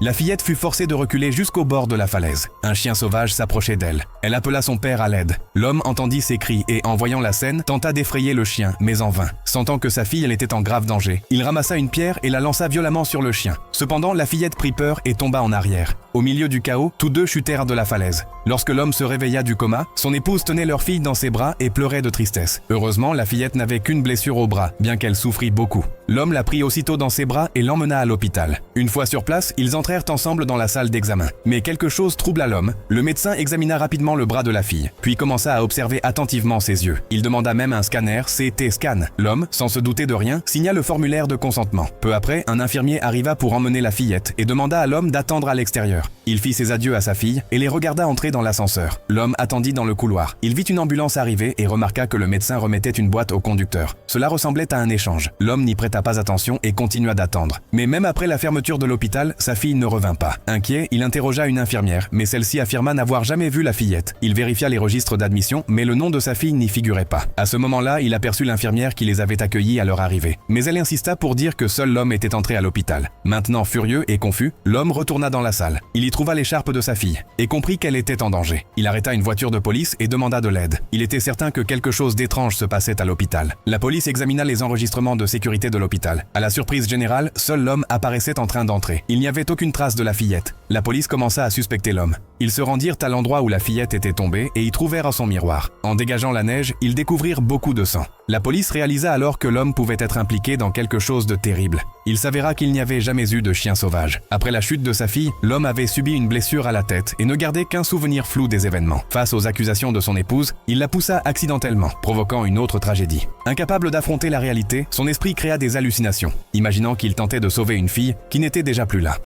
La fillette fut forcée de reculer jusqu'au bord de la falaise. Un chien sauvage s'approchait d'elle. Elle appela son père à l'aide. L'homme entendit ses cris et, en voyant la scène, tenta d'effrayer le chien, mais en vain. Sentant que sa fille était en grave danger, il ramassa une pierre et la lança violemment sur le chien. Cependant, la fillette prit peur et tomba en arrière. Au milieu du chaos, tous deux chutèrent de la falaise. Lorsque l'homme se réveilla du coma, son épouse tenait leur fille dans ses bras et pleurait de tristesse. Heureusement, la fillette n'avait qu'une blessure au bras, bien qu'elle souffrit beaucoup. L'homme la prit aussitôt dans ses bras et l'emmena à l'hôpital. Une fois sur place, ils entrèrent ensemble dans la salle d'examen. Mais quelque chose troubla l'homme. Le médecin examina rapidement le bras de la fille, puis commença à observer attentivement ses yeux. Il demanda même un scanner CT scan. L'homme, sans se douter de rien, signa le formulaire de consentement. Peu après, un infirmier arriva pour emmener la fillette et demanda à l'homme d'attendre à l'extérieur. Il fit ses adieux à sa fille et les regarda entrer dans l'ascenseur. L'homme attendit dans le couloir. Il vit une ambulance arriver et remarqua que le médecin remettait une boîte au conducteur. Cela ressemblait à un échange. L'homme n'y prêta pas attention et continua d'attendre. Mais même après la fermeture de l'hôpital, sa fille ne revint pas. Inquiet, il interrogea une infirmière, mais celle-ci affirma n'avoir jamais vu la fillette. Il vérifia les registres d'admission, mais le nom de sa fille n'y figurait pas. À ce moment-là, il aperçut l'infirmière qui les avait accueillis à leur arrivée. Mais elle insista pour dire que seul l'homme était entré à l'hôpital. Maintenant furieux et confus, l'homme retourna dans la salle. Il y trouva l'écharpe de sa fille et comprit qu'elle était en danger. Il arrêta une voiture de police et demanda de l'aide. Il était certain que quelque chose d'étrange se passait à l'hôpital. La police examina les enregistrements de sécurité de l'hôpital. À la surprise générale, seul l'homme apparaissait en train d'entrer. Il n'y avait aucune trace de la fillette. La police commença à suspecter l'homme. Ils se rendirent à l'endroit où la fillette était tombée et y trouvèrent son miroir. En dégageant la neige, ils découvrirent beaucoup de sang. La police réalisa alors que l'homme pouvait être impliqué dans quelque chose de terrible. Il s'avéra qu'il n'y avait jamais eu de chien sauvage. Après la chute de sa fille, l'homme avait subi une blessure à la tête et ne gardait qu'un souvenir flou des événements. Face aux accusations de son épouse, il la poussa accidentellement, provoquant une autre tragédie. Incapable d'affronter la réalité, son esprit créa des hallucinations, imaginant qu'il tentait de sauver une fille qui n'était déjà plus là.